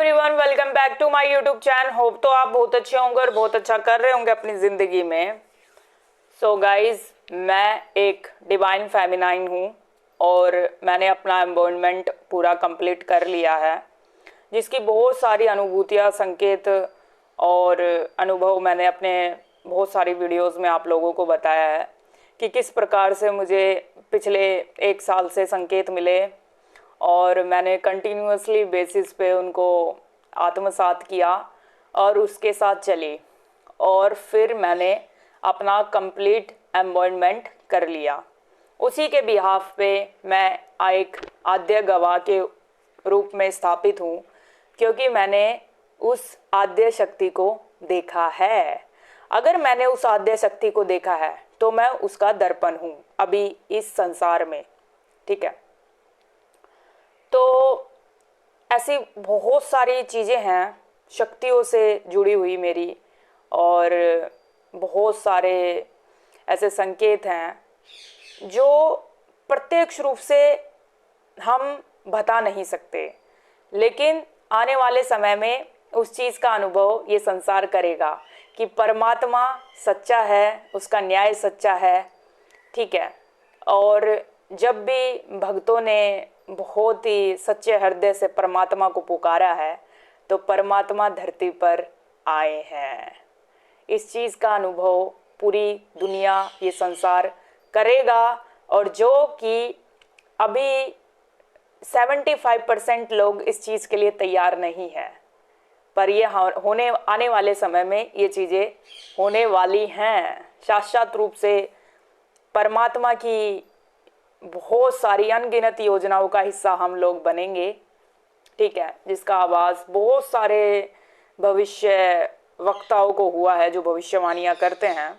Everyone, welcome back to my YouTube channel. Hope तो आप बहुत अच्छे होंगे और बहुत अच्छा कर रहे होंगे अपनी ज़िंदगी में। सो गाइज, मैं एक डिवाइन फेमिनाइन हूँ और मैंने अपना एम्बॉयमेंट पूरा कंप्लीट कर लिया है, जिसकी बहुत सारी अनुभूतियाँ, संकेत और अनुभव मैंने अपने बहुत सारी वीडियोस में आप लोगों को बताया है कि किस प्रकार से मुझे पिछले 1 साल से संकेत मिले और मैंने कंटिन्यूअसली बेसिस पे उनको आत्मसात किया और उसके साथ चली और फिर मैंने अपना कंप्लीट एम्बॉयमेंट कर लिया। उसी के बिहाफ पे मैं एक आद्य गवाह के रूप में स्थापित हूँ, क्योंकि मैंने उस आद्य शक्ति को देखा है। अगर मैंने उस आद्य शक्ति को देखा है तो मैं उसका दर्पण हूँ अभी इस संसार में, ठीक है। तो ऐसी बहुत सारी चीज़ें हैं शक्तियों से जुड़ी हुई मेरी, और बहुत सारे ऐसे संकेत हैं जो प्रत्यक्ष रूप से हम बता नहीं सकते, लेकिन आने वाले समय में उस चीज़ का अनुभव ये संसार करेगा कि परमात्मा सच्चा है, उसका न्याय सच्चा है, ठीक है। और जब भी भक्तों ने बहुत ही सच्चे हृदय से परमात्मा को पुकारा है तो परमात्मा धरती पर आए हैं। इस चीज़ का अनुभव पूरी दुनिया, ये संसार करेगा, और जो कि अभी 75% लोग इस चीज़ के लिए तैयार नहीं है, पर ये होने आने वाले समय में ये चीज़ें होने वाली हैं। साक्षात रूप से परमात्मा की बहुत सारी अनगिनत योजनाओं का हिस्सा हम लोग बनेंगे, ठीक है, जिसका आवाज़ बहुत सारे भविष्य वक्ताओं को हुआ है जो भविष्यवाणियाँ करते हैं,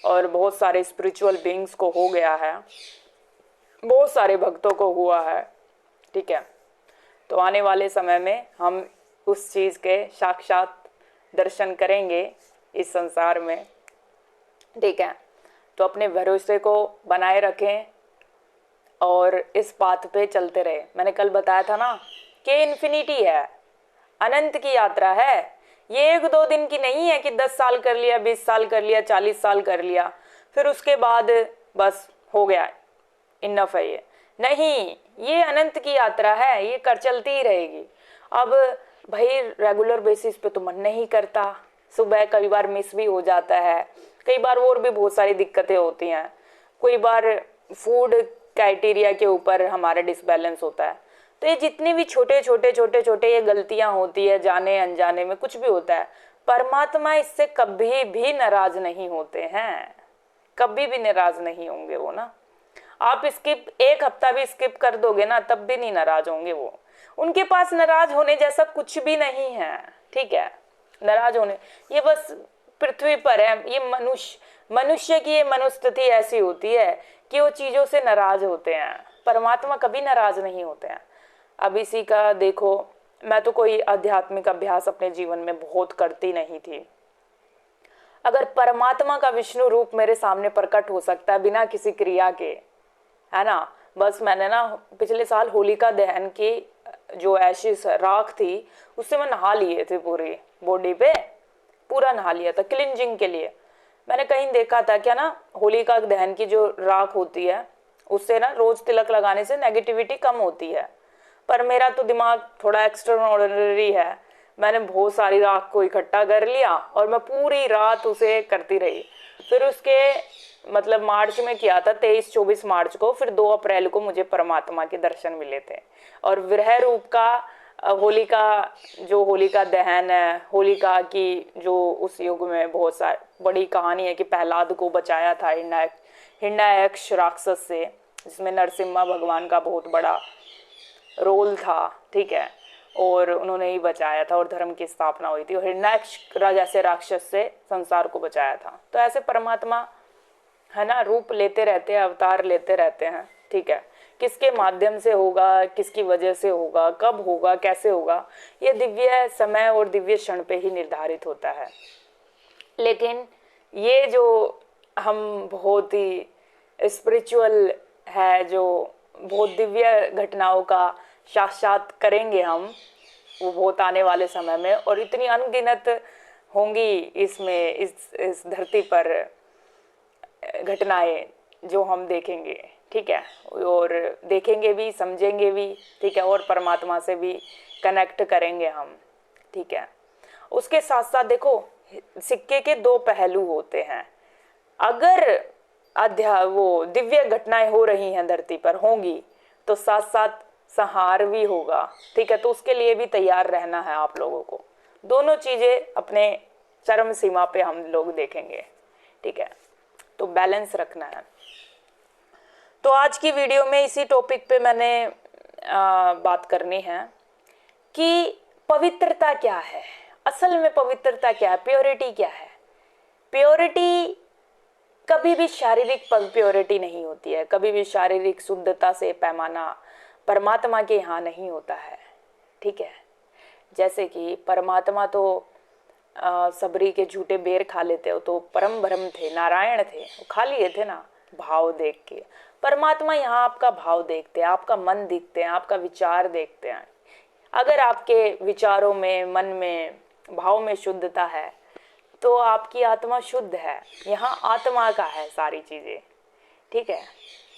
और बहुत सारे स्पिरिचुअल बीइंग्स को हो गया है, बहुत सारे भक्तों को हुआ है, ठीक है। तो आने वाले समय में हम उस चीज़ के साक्षात दर्शन करेंगे इस संसार में, ठीक है। तो अपने भरोसे को बनाए रखें और इस पाथ पे चलते रहे। मैंने कल बताया था ना कि इन्फिनिटी है, अनंत की यात्रा है। ये 1-2 दिन की नहीं है कि 10 साल कर लिया, 20 साल कर लिया, 40 साल कर लिया, फिर उसके बाद बस हो गया, इनफ है। ये नहीं, ये अनंत की यात्रा है, ये कर चलती ही रहेगी। अब भाई रेगुलर बेसिस पे तो मन नहीं करता, सुबह कई बार मिस भी हो जाता है, कई बार और भी बहुत सारी दिक्कतें होती हैं, कोई बार फूड क्राइटेरिया के ऊपर हमारा डिसबैलेंस होता है। तो ये जितनी भी छोटे छोटे ये गलतियां होती है, जाने अनजाने में कुछ भी होता है, परमात्मा इससे कभी भी नाराज नहीं होते हैं, कभी भी नाराज नहीं होंगे वो ना। आप स्किप 1 हफ्ता भी स्किप कर दोगे ना, तब भी नहीं नाराज होंगे वो। उनके पास नाराज होने जैसा कुछ भी नहीं है, ठीक है। नाराज होने, ये बस पृथ्वी पर है, ये मनुष्य की ये मनोस्थिति ऐसी होती है कि वो चीज़ों से नाराज होते हैं। परमात्मा कभी नाराज नहीं होते हैं। अब इसी का देखो, मैं तो कोई आध्यात्मिक अभ्यास अपने जीवन में बहुत करती नहीं थी। अगर परमात्मा का विष्णु रूप मेरे सामने प्रकट हो सकता है बिना किसी क्रिया के, है ना। बस मैंने ना पिछले साल होलिका दहन की जो एशिस राख थी उससे मैं नहा लिए थे, पूरी बॉडी पे पूरा नहा लिया था क्लिनजिंग के लिए। मैंने कहीं देखा था क्या ना, होलिका दहन की जो राख होती है उससे ना रोज तिलक लगाने से नेगेटिविटी कम होती है, पर मेरा तो दिमाग थोड़ा एक्स्ट्राऑर्डिनरी है। मैंने बहुत सारी राख को इकट्ठा कर लिया और मैं पूरी रात उसे करती रही। फिर उसके मतलब मार्च में किया था, 23-24 मार्च को, फिर 2 अप्रैल को मुझे परमात्मा के दर्शन मिले थे। और विरह रूप का होलिका, जो होलिका दहन है, होलिका की जो उस युग में बहुत सारी बड़ी कहानी है कि प्रहलाद को बचाया था हिरण्यक्ष राक्षस से, जिसमें नरसिम्हा भगवान का बहुत बड़ा रोल था, ठीक है, और उन्होंने ही बचाया था और धर्म की स्थापना हुई थी, और हिरण्यक्ष जैसे राक्षस से संसार को बचाया था। तो ऐसे परमात्मा है ना, रूप लेते रहते हैं, अवतार लेते रहते हैं, ठीक है। किसके माध्यम से होगा, किसकी वजह से होगा, कब होगा, कैसे होगा, ये दिव्य समय और दिव्य क्षण पे ही निर्धारित होता है। लेकिन ये जो हम बहुत ही स्पिरिचुअल है, जो बहुत दिव्य घटनाओं का साक्षात करेंगे हम, वो बहुत आने वाले समय में, और इतनी अनगिनत होंगी इसमें, इस धरती पर घटनाएं जो हम देखेंगे, ठीक है, और देखेंगे भी, समझेंगे भी, ठीक है, और परमात्मा से भी कनेक्ट करेंगे हम, ठीक है। उसके साथ साथ देखो, सिक्के के दो पहलू होते हैं। अगर वो दिव्य घटनाएं हो रही हैं धरती पर, होंगी, तो साथ साथ संहार भी होगा, ठीक है। तो उसके लिए भी तैयार रहना है आप लोगों को। दोनों चीजें अपने चरम सीमा पे हम लोग देखेंगे, ठीक है, तो बैलेंस रखना है। तो आज की वीडियो में इसी टॉपिक पे मैंने बात करनी है कि पवित्रता क्या है, असल में पवित्रता क्या है, प्योरिटी क्या है। प्योरिटी कभी भी शारीरिक प्योरिटी नहीं होती है, कभी भी शारीरिक शुद्धता से पैमाना परमात्मा के यहाँ नहीं होता है, ठीक है। जैसे कि परमात्मा तो सबरी के झूठे बेर खा लेते हो, तो परम ब्रह्म थे, नारायण थे, वो खा लिए थे ना भाव देख के। परमात्मा यहाँ आपका भाव देखते हैं, आपका मन देखते हैं, आपका विचार देखते हैं। अगर आपके विचारों में, मन में, भाव में शुद्धता है तो आपकी आत्मा शुद्ध है। यहाँ आत्मा का है सारी चीजें, ठीक है,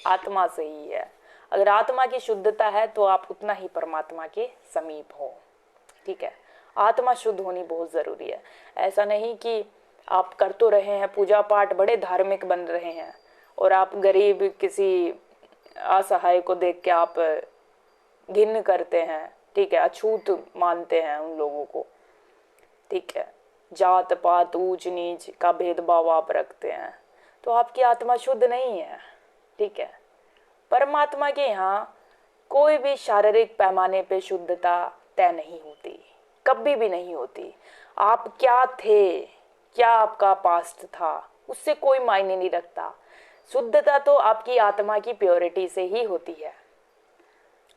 आत्मा से ही है। अगर आत्मा की शुद्धता है तो आप उतना ही परमात्मा के समीप हो, ठीक है। आत्मा शुद्ध होनी बहुत जरूरी है। ऐसा नहीं कि आप कर तो रहे हैं पूजा पाठ, बड़े धार्मिक बन रहे हैं, और आप गरीब किसी असहाय को देख के आप घिन करते हैं, ठीक है, अछूत मानते हैं उन लोगों को, ठीक है, जात पात ऊंच नीच का भेदभाव आप रखते हैं, तो आपकी आत्मा शुद्ध नहीं है, ठीक है। परमात्मा के यहाँ कोई भी शारीरिक पैमाने पे शुद्धता तय नहीं होती, कभी भी नहीं होती। आप क्या थे, क्या आपका पास्ट था, उससे कोई मायने नहीं रखता। शुद्धता तो आपकी आत्मा की प्योरिटी से ही होती है।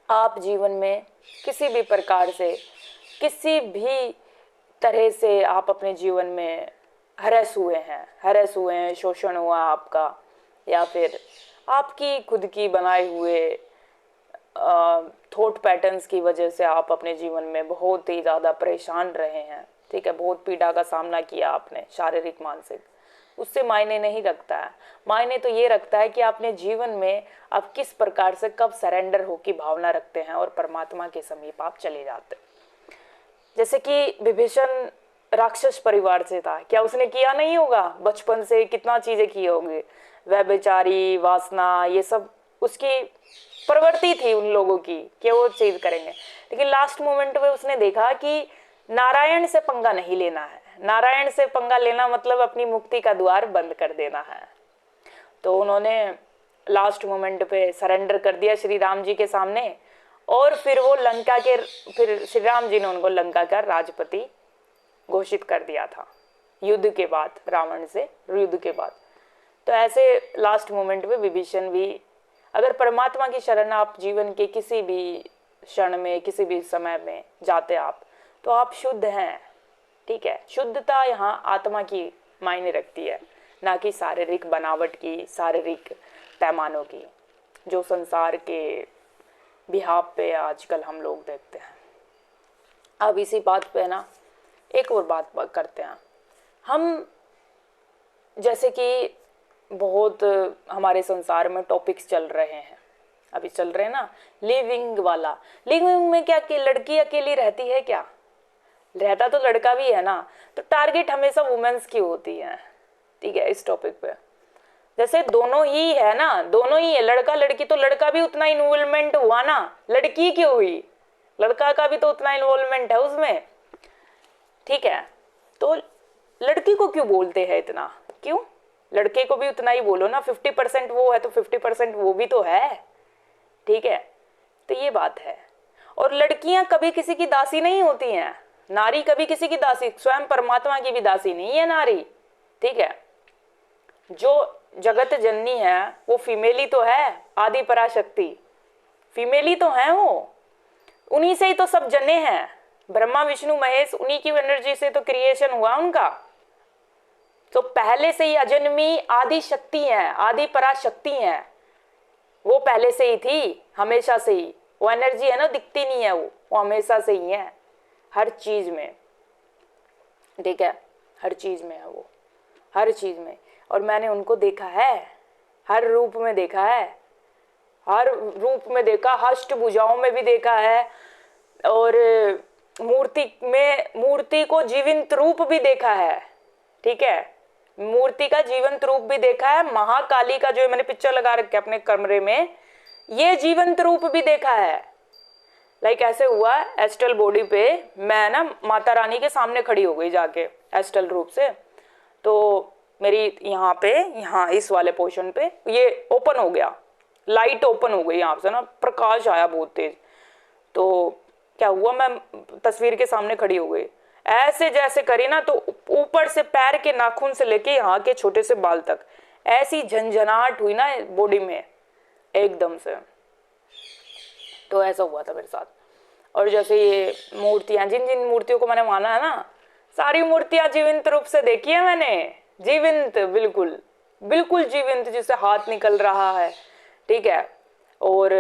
आप जीवन में किसी भी प्रकार से, किसी भी तरह से आप अपने जीवन में हरेस हुए हैं, शोषण हुआ आपका, या फिर आपकी खुद की बनाए हुए थॉट पैटर्न्स की वजह से आप अपने जीवन में बहुत ही ज़्यादा परेशान रहे हैं, ठीक है, बहुत पीड़ा का सामना किया आपने, शारीरिक मानसिक, उससे मायने नहीं रखता है। मायने तो ये रखता है कि आपने जीवन में आप किस प्रकार से कब सरेंडर हो की भावना रखते हैं और परमात्मा के समीप आप चले जाते हैं। जैसे कि विभीषण राक्षस परिवार से था, क्या उसने किया नहीं होगा, बचपन से कितना चीजें की होंगी, वह बेचारी वासना, ये सब उसकी प्रवृत्ति थी उन लोगों की कि वो चीज करेंगे। लेकिन लास्ट मोमेंट में उसने देखा कि नारायण से पंगा नहीं लेना है, नारायण से पंगा लेना मतलब अपनी मुक्ति का द्वार बंद कर देना है। तो उन्होंने लास्ट मोमेंट पे सरेंडर कर दिया श्री राम जी के सामने, और फिर वो लंका के, फिर श्री राम जी ने उनको लंका का राजपति घोषित कर दिया था युद्ध के बाद, रावण से युद्ध के बाद। तो ऐसे लास्ट मोमेंट पे विभीषण भी, अगर परमात्मा की शरण आप जीवन के किसी भी क्षण में, किसी भी समय में जाते आप, तो आप शुद्ध हैं, ठीक है। शुद्धता यहाँ आत्मा की मायने रखती है, ना कि शारीरिक बनावट की, शारीरिक पैमानों की, जो संसार के बिहाव पे आजकल हम लोग देखते हैं। अब इसी बात पे ना एक और बात करते हैं हम। जैसे कि बहुत हमारे संसार में टॉपिक्स चल रहे हैं, अभी चल रहे हैं ना, लिविंग वाला। लिविंग में क्या कि लड़की अकेली रहती है क्या, रहता तो लड़का भी है ना, तो टारगेट हमेशा वुमेन्स की होती है, ठीक है, इस टॉपिक पे। जैसे दोनों ही है ना, दोनों ही है, लड़का लड़की, तो लड़का भी उतना इन्वॉल्वमेंट हुआ ना, लड़की क्यों हुई, लड़का का भी तो उतना इन्वॉल्वमेंट है उसमें, ठीक है। तो लड़की को क्यों बोलते हैं इतना, क्यों, लड़के को भी उतना ही बोलो ना, 50% वो है तो 50% वो भी तो है, ठीक है। तो ये बात है। और लड़कियां कभी किसी की दासी नहीं होती हैं, नारी कभी किसी की दासी, स्वयं परमात्मा की भी दासी नहीं है नारी, ठीक है। जो जगत जननी है वो फीमेली तो है, आदि पराशक्ति फीमेली तो है, वो उन्हीं से ही तो सब जने हैं, ब्रह्मा विष्णु महेश, उन्हीं की एनर्जी से तो क्रिएशन हुआ उनका। तो पहले से ही अजन्मी आदि शक्ति है, आदि पराशक्ति है, वो पहले से ही थी, हमेशा से ही। वो एनर्जी है ना, दिखती नहीं है, वो हमेशा से ही है, हर चीज में, ठीक है, हर चीज में है वो, हर चीज में। और मैंने उनको देखा है, हर रूप में देखा है, हर रूप में देखा, अष्टभुजाओं में भी देखा है, और मूर्ति को जीवंत रूप भी देखा है, ठीक है, मूर्ति का जीवंत रूप भी देखा है। महाकाली का जो मैंने पिक्चर लगा रखा है अपने कमरे में, ये जीवंत रूप भी देखा है। लाइक ऐसे हुआ एस्ट्रल बॉडी पे, मैं ना माता रानी के सामने खड़ी हो गई जाके एस्ट्रल रूप से, तो मेरी यहाँ पे, यहाँ इस वाले पोर्शन पे ये ओपन हो गया, लाइट ओपन हो गई, यहाँ से ना प्रकाश आया बहुत तेज। तो क्या हुआ, मैं तस्वीर के सामने खड़ी हो गई, ऐसे जैसे करी ना तो ऊपर से पैर के नाखून से लेके यहाँ के छोटे से बाल तक ऐसी झंझनाहट हुई ना बॉडी में एकदम से। तो ऐसा हुआ था मेरे साथ। और जैसे ये मूर्तियां, जिन जिन मूर्तियों को मैंने माना है ना, सारी मूर्तियां जीवंत रूप से देखी है मैंने, जीवंत, बिल्कुल बिल्कुल जीवंत, जिससे हाथ निकल रहा है, ठीक है, और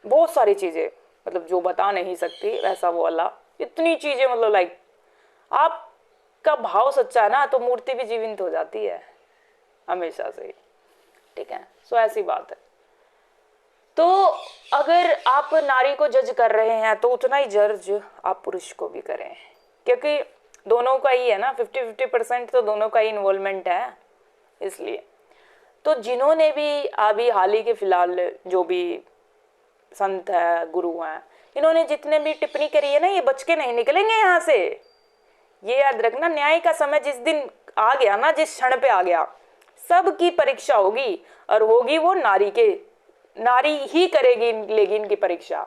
बहुत सारी चीजें, मतलब जो बता नहीं सकती वैसा वो अल्लाह, इतनी चीजें, मतलब लाइक आपका भाव सच्चा है ना तो मूर्ति भी जीवंत हो जाती है हमेशा से ही, ठीक है। सो ऐसी बात है। तो अगर आप नारी को जज कर रहे हैं तो उतना ही जज आप पुरुष को भी करें, क्योंकि दोनों का ही है ना, 50-50% तो दोनों का ही इन्वॉल्वमेंट है। इसलिए तो जिन्होंने भी अभी हाल ही के फिलहाल जो भी संत है, गुरु हैं, इन्होंने जितने भी टिप्पणी करी है ना, ये बच के नहीं निकलेंगे यहाँ से। ये याद रखना, न्याय का समय जिस दिन आ गया ना, जिस क्षण पे आ गया, सबकी परीक्षा होगी, और होगी वो नारी के, नारी ही करेगी लेगी इनकी परीक्षा,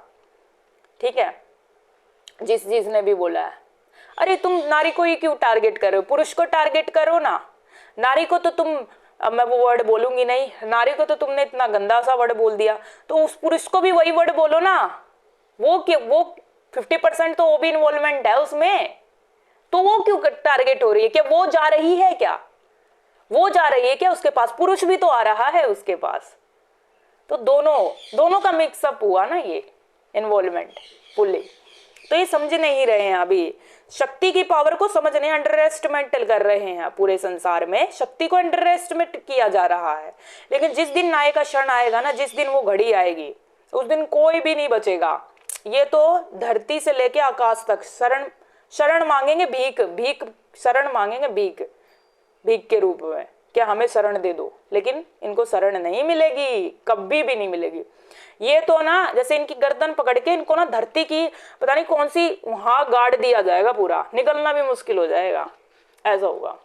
ठीक है। जिसने भी बोला है, अरे तुम नारी को ही क्यों टारगेट कर रहे हो, पुरुष को टारगेट करो ना। नारी को तो तुम, अब मैं वो वर्ड बोलूंगी नहीं, नारी को तो तुमने इतना गंदा सा वर्ड बोल दिया, तो उस पुरुष को भी वही वर्ड बोलो ना। वो 50% तो वो भी इन्वॉल्वमेंट है उसमें, तो वो क्यों टारगेट हो रही है? क्या वो जा रही है क्या? वो जा रही है क्या उसके पास? पुरुष भी तो आ रहा है उसके पास। तो दोनों का मिक्सअप हुआ ना ये इन्वॉल्वमेंट फुल्ली। तो ये समझ नहीं रहे हैं अभी, शक्ति की पावर को समझने अंडर एस्टिमेट कर रहे हैं। पूरे संसार में शक्ति को अंडर एस्टिमेट किया जा रहा है, लेकिन जिस दिन न्याय का क्षण आएगा ना, जिस दिन वो घड़ी आएगी, उस दिन कोई भी नहीं बचेगा। ये तो धरती से लेके आकाश तक शरण मांगेंगे, भीख शरण मांगेंगे, भीख के रूप में, क्या हमें शरण दे दो, लेकिन इनको शरण नहीं मिलेगी, कभी भी नहीं मिलेगी। ये तो ना जैसे इनकी गर्दन पकड़ के इनको ना धरती की पता नहीं कौन सी वहां गाड़ दिया जाएगा, पूरा निकलना भी मुश्किल हो जाएगा। ऐसा होगा,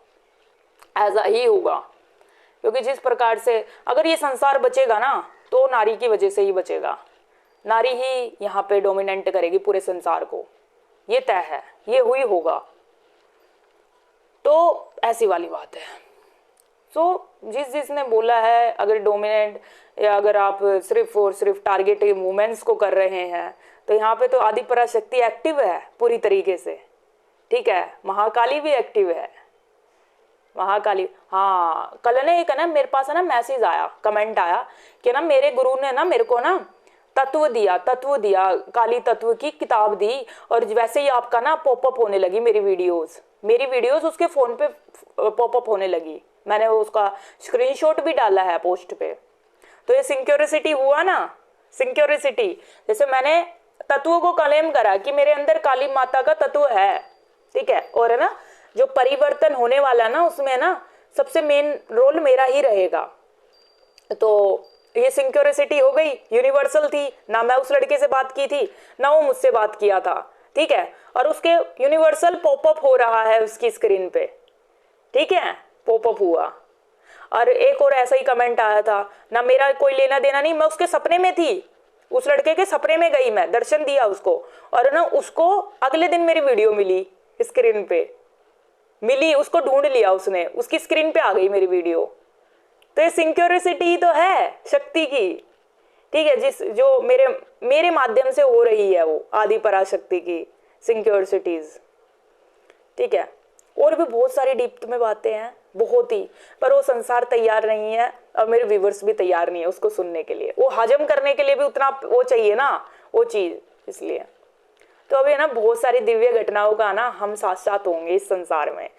ऐसा ही होगा, क्योंकि जिस प्रकार से अगर ये संसार बचेगा ना तो नारी की वजह से ही बचेगा। नारी ही यहाँ पे डोमिनेंट करेगी पूरे संसार को, ये तय है, ये हुई होगा। तो ऐसी वाली बात है। जिसने बोला है अगर डोमिनेंट, या अगर आप सिर्फ और सिर्फ टारगेट मूवमेंट्स को कर रहे हैं, तो यहाँ पे तो आदि पराशक्ति एक्टिव है पूरी तरीके से, ठीक है। महाकाली भी एक्टिव है, महाकाली। हाँ, कल ने एक ना मेरे पास है ना मैसेज आया, कमेंट आया कि ना मेरे गुरु ने ना मेरे को ना तत्व दिया, काली तत्व की किताब दी, और वैसे ही आपका ना पॉपअप होने लगी मेरी वीडियोस उसके फोन पे पॉपअप होने लगी। मैंने उसका स्क्रीनशॉट भी डाला है पोस्ट पे। तो ये सिंक्योरिसिटी हुआ ना, सिंक्योरिसिटी, जैसे मैंने तत्वों को क्लेम करा कि मेरे अंदर काली माता का तत्व है, ठीक है। और है ना जो परिवर्तन होने वाला ना, उसमें ना सबसे मेन रोल मेरा ही रहेगा। तो ये सिंक्योरिसिटी हो गई, यूनिवर्सल थी ना। मैं उस लड़के से बात की थी ना वो मुझसे बात किया था, ठीक है। और उसके यूनिवर्सल पॉपअप हो रहा है उसकी स्क्रीन पे, ठीक है, पॉपअप हुआ। और एक और ऐसा ही कमेंट आया था ना, मेरा कोई लेना देना नहीं, मैं उसके सपने में थी, उस लड़के के सपने में गई, मैं दर्शन दिया उसको, और ना उसको अगले दिन मेरी वीडियो मिली, स्क्रीन पे मिली, उसको ढूंढ लिया उसने, उसकी स्क्रीन पे आ गई मेरी वीडियो। तो ये सिंक्योरिसिटी तो है शक्ति की, ठीक है, जो मेरे माध्यम से हो रही है, वो आदि पराशक्ति की सिंक्योरिसिटीज, ठीक है। और भी बहुत सारी डीप में बातें हैं, बहुत ही, पर वो संसार तैयार नहीं है और मेरे व्यूवर्स भी तैयार नहीं है उसको सुनने के लिए, वो हजम करने के लिए भी उतना वो चाहिए ना वो चीज, इसलिए। तो अभी है ना बहुत सारी दिव्य घटनाओं का ना हम साथ साथ होंगे इस संसार में,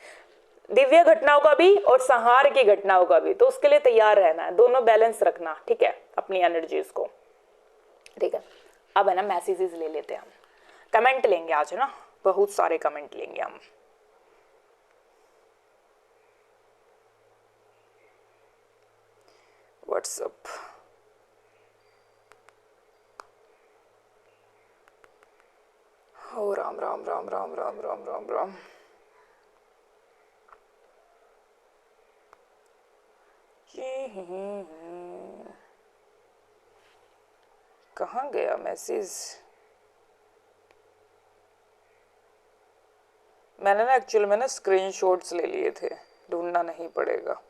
दिव्य घटनाओं का भी और संहार की घटनाओं का भी। तो उसके लिए तैयार रहना है, दोनों बैलेंस रखना, ठीक है, अपनी एनर्जीज को, ठीक है। अब है ना मैसेजेस ले लेते हैं हम, कमेंट लेंगे आज, है ना, बहुत सारे कमेंट लेंगे हम। व्हाट्सअप, ओ राम राम राम राम राम राम राम राम। कहाँ गया मैसेज? मैंने ना एक्चुअल में ना स्क्रीनशॉट्स ले लिए थे, ढूंढना नहीं पड़ेगा।